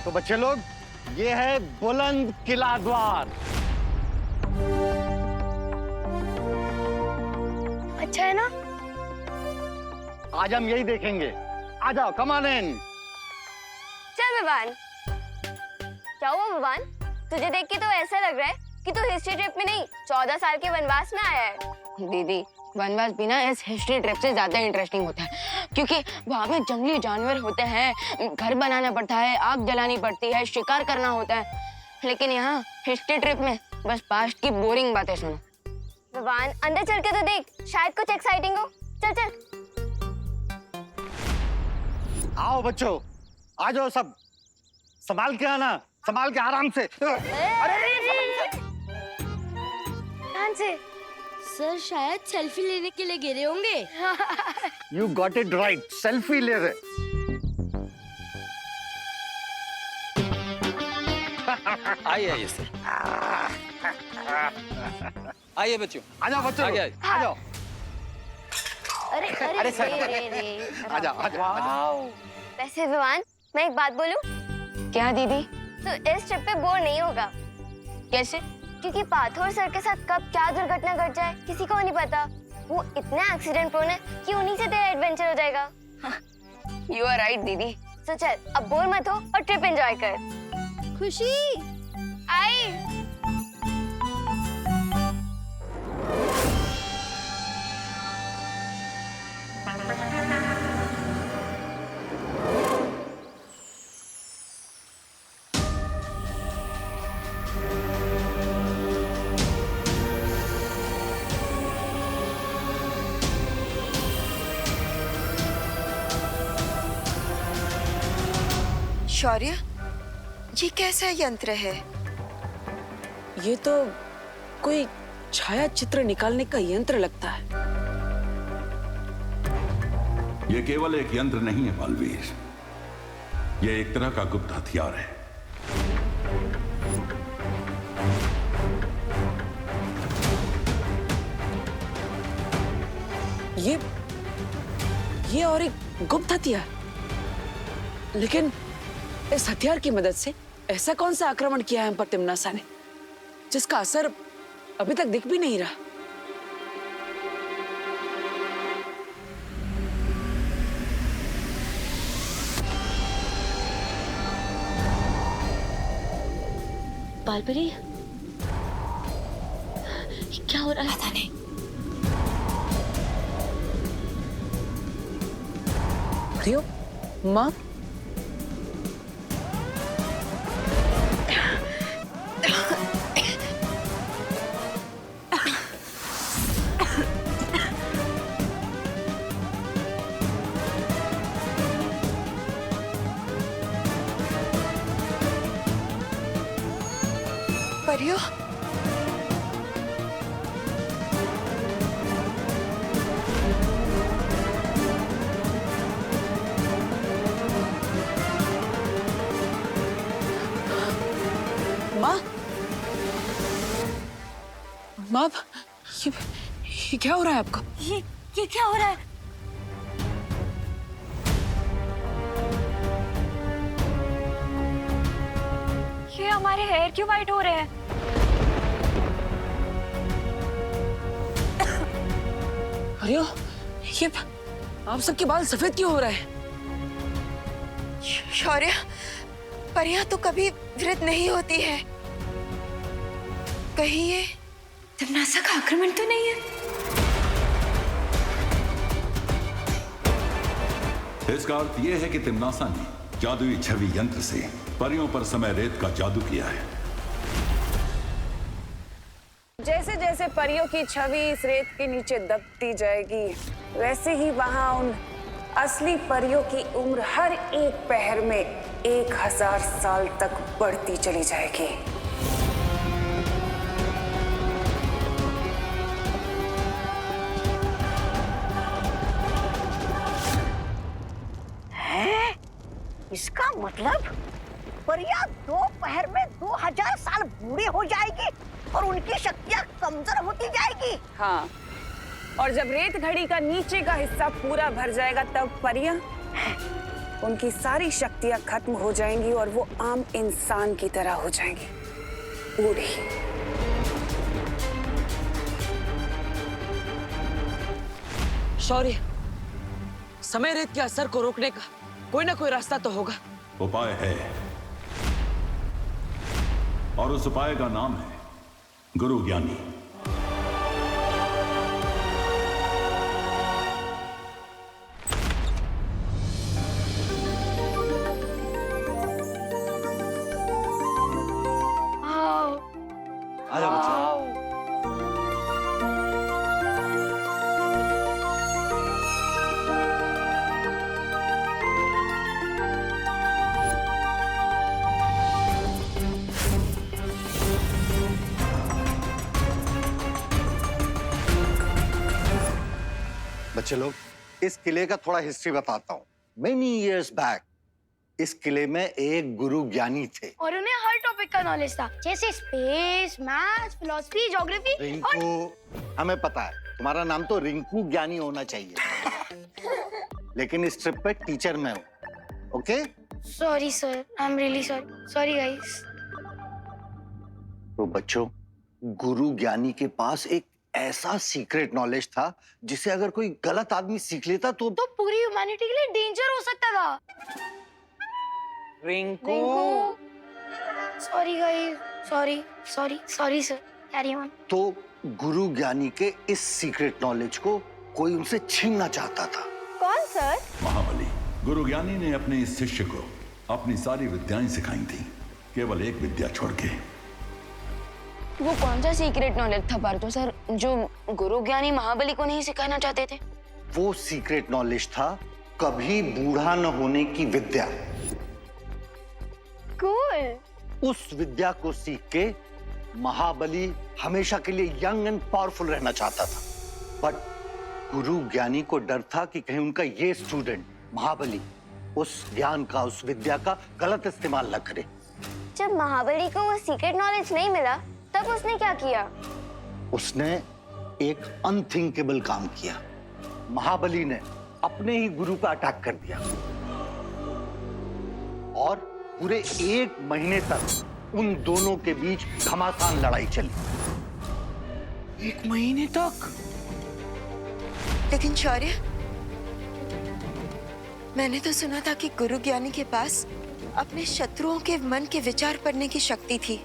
तो बच्चे लोग, ये है बुलंद किला द्वार। अच्छा है ना? आज हम यही देखेंगे। आ जाओ, कम ऑन इन। चल विवान। क्या हुआ विवान? तुझे देख के तो ऐसा लग रहा है कि तू हिस्ट्री ट्रिप में नहीं 14 साल के वनवास में आया है। दीदी, वनवास भी ना इस हिस्ट्री ट्रिप से ज्यादा इंटरेस्टिंग होता है, क्योंकि वहाँ पे जंगली जानवर होते हैं, घर बनाना पड़ता है, आग जलानी पड़ती है, शिकार करना होता है। लेकिन यहाँ हिस्ट्री ट्रिप में बस पास्ट की बोरिंग बातें सुनो। विवान, अंदर चल के तो देख, शायद कुछ एक्साइटिंग हो। चल चल। आओ बच्चों, आ जाओ सब। संभाल के आना, संभाल के आराम से। ध्यान से। सर शायद सेल्फी लेने के लिए गिरे होंगे। You got it right, selfie ले रहे। आइए आइए सर, आइए बच्चों। आ जाओ बच्चों, आगे आ जाओ। अरे अरे अरे सर, रे। आ जाओ, आ जाओ। वैसे विवान, मैं एक बात बोलूं? क्या दीदी? तो इस ट्रिप पे बोर नहीं होगा। कैसे? क्योंकि पाथोर सर के साथ कब क्या दुर्घटना घट जाए किसी को नहीं पता। वो इतना एक्सीडेंट प्रोन है कि उन्हीं से तेरा एडवेंचर हो जाएगा। यू आर राइट दीदी। तो चल, अब बोर मत हो और ट्रिप एंजॉय कर। खुशी, आई। शौर्य, ये कैसा यंत्र है? ये तो कोई छाया चित्र निकालने का यंत्र लगता है। ये केवल एक यंत्र नहीं है बालवीर, ये एक तरह का गुप्त हथियार है। ये और एक गुप्त हथियार। लेकिन इस हथियार की मदद से ऐसा कौन सा आक्रमण किया है हम पर तिम्नासा ने, जिसका असर अभी तक दिख भी नहीं रहा? बालपरी, क्या हो रहा है? पता नहीं। रियो, माँ, परियो, माँ, माँ, ये क्या हो रहा है आपको? ये क्या हो रहा है? ये हमारे हेयर क्यों वाइट हो रहे हैं? अरे ये आप सबके बाल सफेद क्यों हो रहे हैं? शौर्य, परियां तो कभी वृद्ध नहीं होती है। कहीं ये तिम्नासा का आक्रमण तो नहीं है? इसका अर्थ यह है कि तिम्नासा ने जादुई छवि यंत्र से परियों पर समय रेत का जादू किया है। जैसे जैसे परियों की छवि इस रेत के नीचे दबती जाएगी, वैसे ही वहां उन असली परियों की उम्र हर एक पहर में 1000 साल तक बढ़ती चली जाएगी। हैं? इसका मतलब परियां 2 पहर में 2000 साल बूढ़ी हो जाएगी और उनकी शक्तियां कमजोर होती जाएगी। हाँ, और जब रेत घड़ी का नीचे का हिस्सा पूरा भर जाएगा तब परियां उनकी सारी शक्तियां खत्म हो जाएंगी और वो आम इंसान की तरह हो जाएंगी, बूढ़ी। शौर्य, समय रेत के असर को रोकने का कोई ना कोई रास्ता तो होगा। उपाय है, और उस उपाय का नाम है गुरु ज्ञानी। आ जाओ बच्चों। बच्चे लोग, इस किले का थोड़ा हिस्ट्री बताता हूँ। मेनी इयर्स बैक इस किले में एक गुरु ज्ञानी थे और उन्हें हर टॉपिक का नॉलेज था, जैसे space, maths, philosophy, geography. Rinku, हमें पता है तुम्हारा नाम तो रिंकू ज्ञानी होना चाहिए, लेकिन इस ट्रिप पे टीचर मैं हूँ। Okay? Sorry sir, I am really sorry. Sorry guys. तो बच्चों, गुरु ज्ञानी के पास एक ऐसा सीक्रेट नॉलेज था जिसे अगर कोई गलत आदमी सीख लेता तो पूरी ह्यूमैनिटी के लिए डेंजर हो सकता था। Rinku. Sorry guys, sorry sorry sorry sir, carry on. तो गुरु ज्ञानी के इस सीक्रेट नॉलेज को कोई उनसे छीनना चाहता था। कौन सर? महाबली। गुरु ज्ञानी ने अपने इस शिष्य को अपनी सारी विद्याएं सिखाई थी, केवल एक विद्या छोड़ के। वो कौन सा सीक्रेट नॉलेज था पार्थो सर जो गुरु ज्ञानी महाबली को नहीं सिखाना चाहते थे? वो सीक्रेट नॉलेज था कभी बूढ़ा न होने की विद्या। कूल। उस विद्या को सीख के महाबली हमेशा के लिए यंग एंड पावरफुल रहना चाहता था, बट गुरु ज्ञानी को डर था कि कहीं उनका ये स्टूडेंट महाबली उस ज्ञान का, उस विद्या का गलत इस्तेमाल न करे। जब महाबली को वो सीक्रेट नॉलेज नहीं मिला तब उसने क्या किया? उसने एक अनथिंकेबल काम किया। महाबली ने अपने ही गुरु पर अटैक कर दिया और पूरे 1 महीने तक उन दोनों के बीच घमासान लड़ाई चली। 1 महीने तक? लेकिन शौर्य, मैंने तो सुना था कि गुरु ज्ञानी के पास अपने शत्रुओं के मन के विचार पढ़ने की शक्ति थी,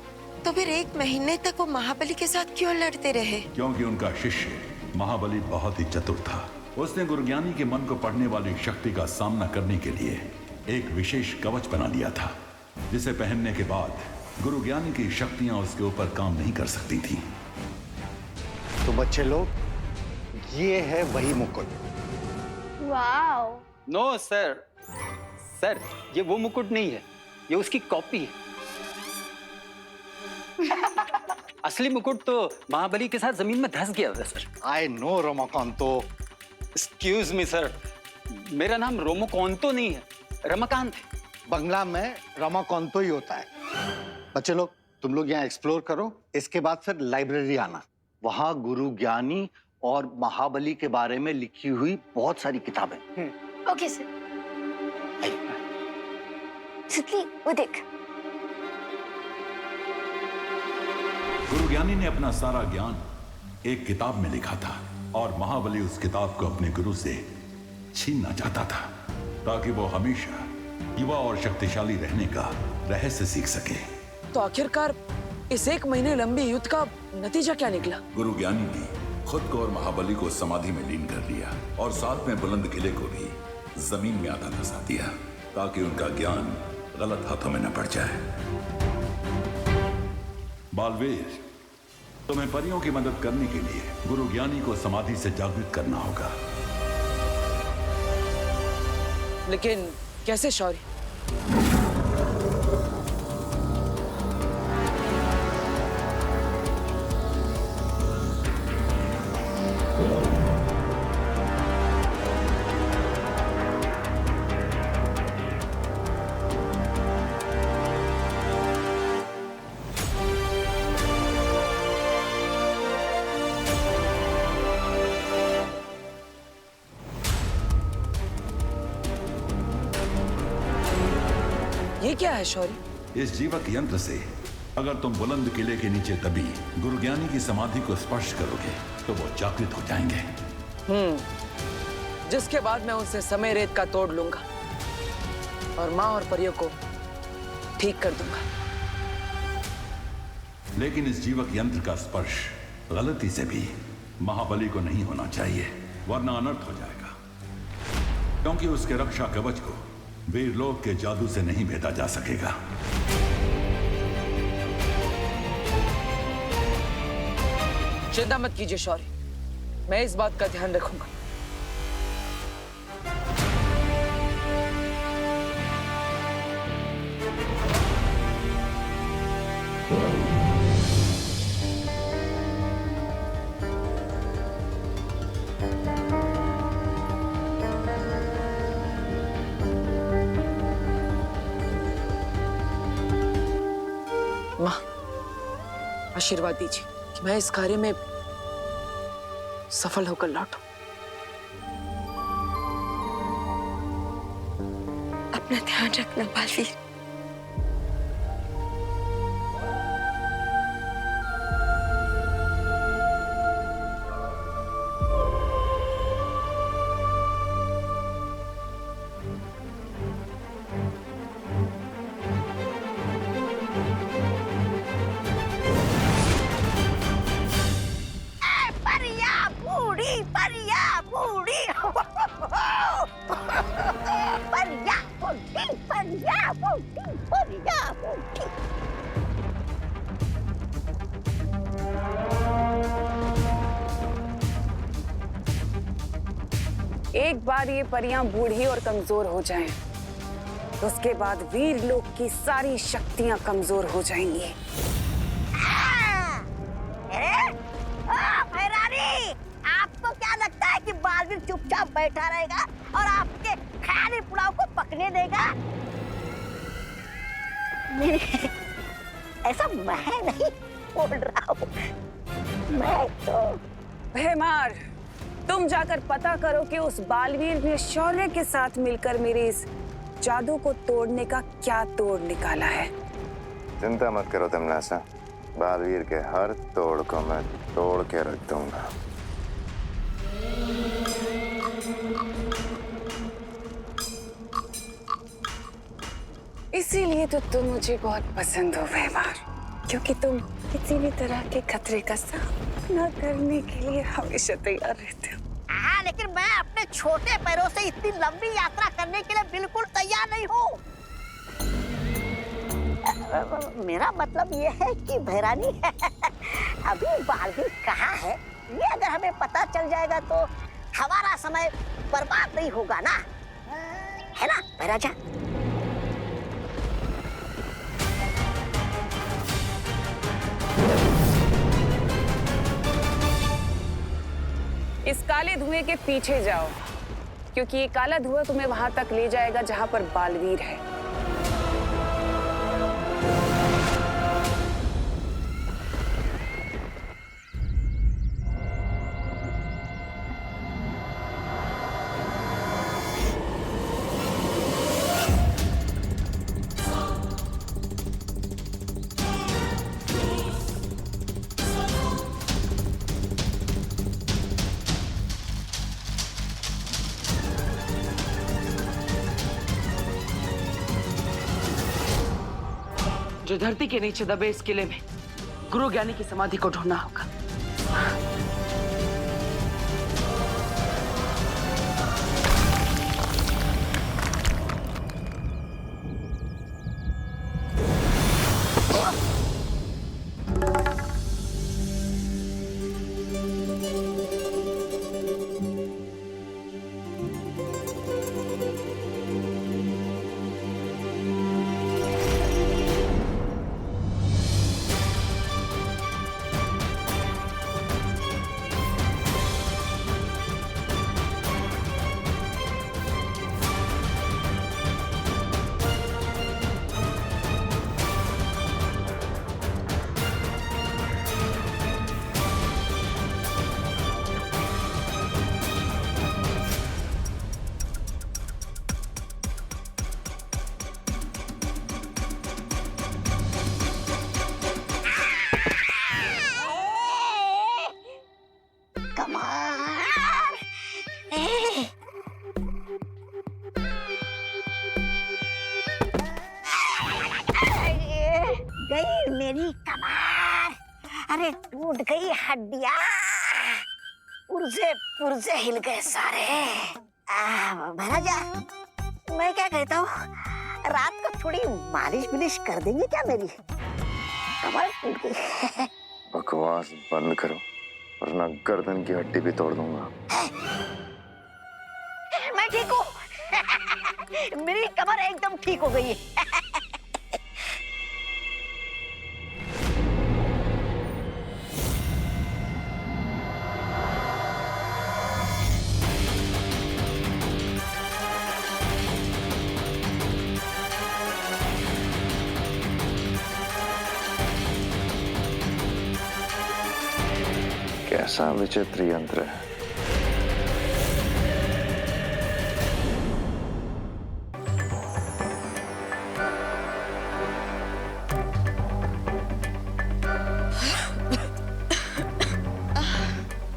तो फिर 1 महीने तक वो महाबली के साथ क्यों लड़ते रहे? क्योंकि उनका शिष्य महाबली बहुत ही चतुर था। उसने गुरु ज्ञानी के मन को पढ़ने वाली शक्ति का सामना करने के लिए एक विशेष कवच बना लिया था, जिसे पहनने के बाद गुरु ज्ञानी की शक्तियां उसके ऊपर काम नहीं कर सकती थी। तो बच्चे लोग, ये है वही मुकुट। वाओ। नो सर, सर ये वो मुकुट नहीं है, ये उसकी कॉपी है। असली मुकुट तो महाबली के साथ जमीन में धंस गया था sir. I know Ramakanto. Excuse me sir, मेरा नाम रोमोकांतो नहीं है, रमाकांत है। बंगला में रमाकांतो ही होता है। बच्चे लोग, तुम लोग यहाँ एक्सप्लोर करो, इसके बाद फिर लाइब्रेरी आना। वहाँ गुरु ज्ञानी और महाबली के बारे में लिखी हुई बहुत सारी किताबें। Okay sir. सुतली, वो देख। गुरु ज्ञानी ने अपना सारा ज्ञान एक किताब में लिखा था और महाबली उस किताब को अपने गुरु से छीनना चाहता था, ताकि वो हमेशा युवा और शक्तिशाली रहने का रहस्य सीख सके। तो आखिरकार इस 1 महीने लंबी युद्ध का नतीजा क्या निकला? गुरु ज्ञानी ने खुद को और महाबली को समाधि में लीन कर लिया और साथ में बुलंद किले को भी जमीन में आधा धंसा दिया, ताकि उनका ज्ञान गलत हाथों में न पड़ जाए। बालवीर, तुम्हें परियों की मदद करने के लिए गुरु ज्ञानी को समाधि से जागृत करना होगा। लेकिन कैसे शौर्य? ये क्या है शौर्य? इस जीवक यंत्र से अगर तुम बुलंद किले के नीचे दबी गुरु ज्ञानी की समाधि को स्पर्श करोगे तो वो जागृत हो जाएंगे। जिसके बाद मैं उनसे समय रेत का तोड़ लूंगा और माँ और परियों को ठीक कर दूंगा। लेकिन इस जीवक यंत्र का स्पर्श गलती से भी महाबली को नहीं होना चाहिए, वरना अनर्थ हो जाएगा, क्योंकि उसके रक्षा कवच को वीरलोक के जादू से नहीं भेदा जा सकेगा। चिंता मत कीजिए शौर्य, मैं इस बात का ध्यान रखूंगा। माँ, आशीर्वाद दीजिए कि मैं इस कार्य में सफल होकर लौटूं। अपना ध्यान रखना बालवीर। एक बार ये परियां बूढ़ी और कमजोर हो जाएं, तो उसके बाद वीर लोक की सारी शक्तियां कमजोर हो जाएंगी। भैरानी, आपको क्या लगता है कि बालवीर चुपचाप बैठा रहेगा और आपके ख्याली पुलाव को पकने देगा? नहीं, ऐसा मैं नहीं बोल रहा हूँ। मैं तो भैमार, तुम जाकर पता करो कि उस बालवीर ने शौर्य के साथ मिलकर मेरे इस जादू को तोड़ने का क्या तोड़ निकाला है। चिंता मत करो तमन्नासा, बालवीर के हर तोड़ को मैं तोड़ के रख दूंगा। इसीलिए तो तुम मुझे बहुत पसंद हो भैमार, क्योंकि तुम किसी भी तरह के खतरे का सामना करने के लिए हमेशा तैयार रहते हो। हाँ, लेकिन मैं अपने छोटे पैरों से इतनी लंबी यात्रा करने के लिए बिल्कुल तैयार नहीं हूँ। मेरा मतलब ये है कि भैरानी अभी बालवीर कहाँ है, ये अगर हमें पता चल जाएगा तो हमारा समय बर्बाद नहीं होगा ना, है ना भैराजा? इस काले धुएं के पीछे जाओ, क्योंकि ये काला धुआं तुम्हें वहां तक ले जाएगा जहां पर बालवीर है। जो धरती के नीचे दबे इस किले में गुरु ज्ञानी की समाधि को ढूंढना होगा। मेरी कमर, अरे टूट गई हड्डियां, पुर्जे पुर्जे हिल गए सारे। महाराजा, मैं क्या कहता हूँ, रात को थोड़ी मालिश बिलिश कर देंगे क्या मेरी? कमर टूट गई। बकवास बंद करो वरना गर्दन की हड्डी भी तोड़ दूंगा। मैं ठीक हूँ। मेरी कमर एकदम ठीक हो गई है। कैसा विचित्र यंत्र है।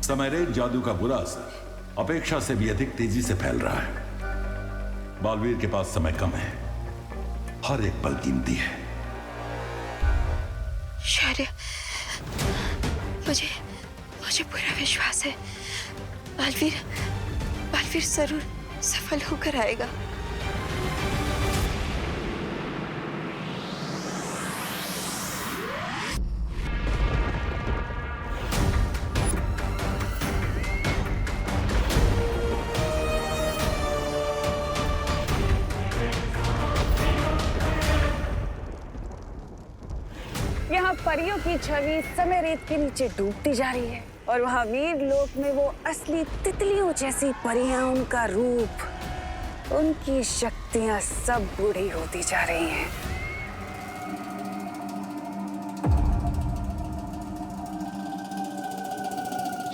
समयरेत जादू का बुरा असर अपेक्षा से भी अधिक तेजी से फैल रहा है। बालवीर के पास समय कम है, हर एक पल कीमती है। शौर्य, मुझे पूरा विश्वास है बालवीर जरूर सफल होकर आएगा। यहाँ परियों की छवि समय रेत के नीचे डूबती जा रही है और वहाँ वीर लोक में वो असली तितलियों जैसी परियां, उनका रूप, उनकी शक्तियां सब बूढ़ी होती जा रही हैं।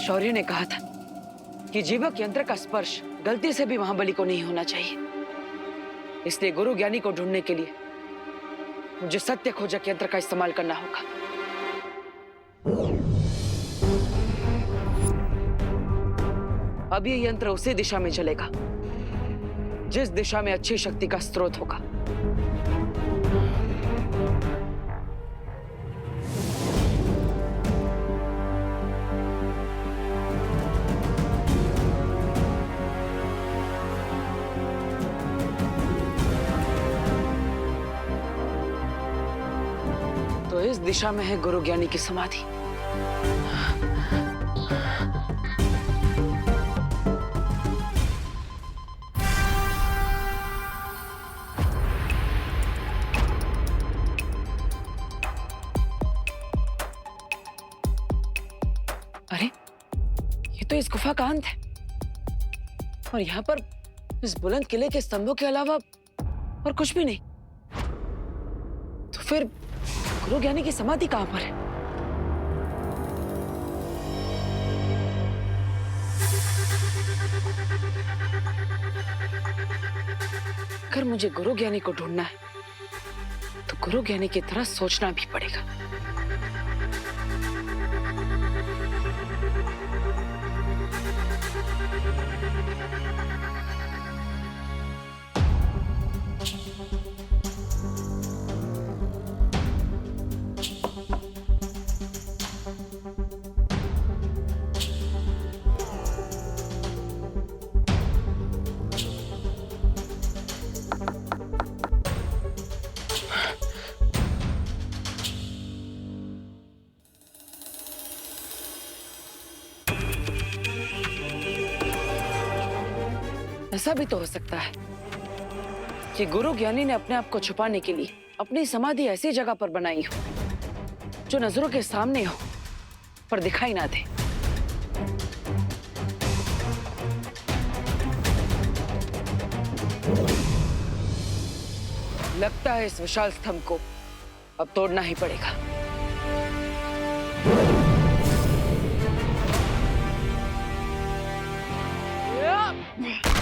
शौर्य ने कहा था कि जीवक यंत्र का स्पर्श गलती से भी महाबली को नहीं होना चाहिए। इसलिए गुरु ज्ञानी को ढूंढने के लिए मुझे सत्य खोजक यंत्र का इस्तेमाल करना होगा। अब ये यंत्र उसी दिशा में चलेगा जिस दिशा में अच्छी शक्ति का स्रोत होगा। तो इस दिशा में है गुरु ज्ञानी की समाधि। अरे, ये तो इस गुफा का अंत है और यहाँ पर इस बुलंद किले के स्तंभों के अलावा और कुछ भी नहीं। तो फिर गुरु ज्ञानी की समाधि कहां पर है? अगर मुझे गुरु ज्ञानी को ढूंढना है तो गुरु ज्ञानी की तरह सोचना भी पड़ेगा। ऐसा भी तो हो सकता है कि गुरु ज्ञानी ने अपने आप को छुपाने के लिए अपनी समाधि ऐसी जगह पर बनाई हो जो नजरों के सामने हो पर दिखाई ना दे। लगता है इस विशाल स्तंभ को अब तोड़ना ही पड़ेगा। Yeah!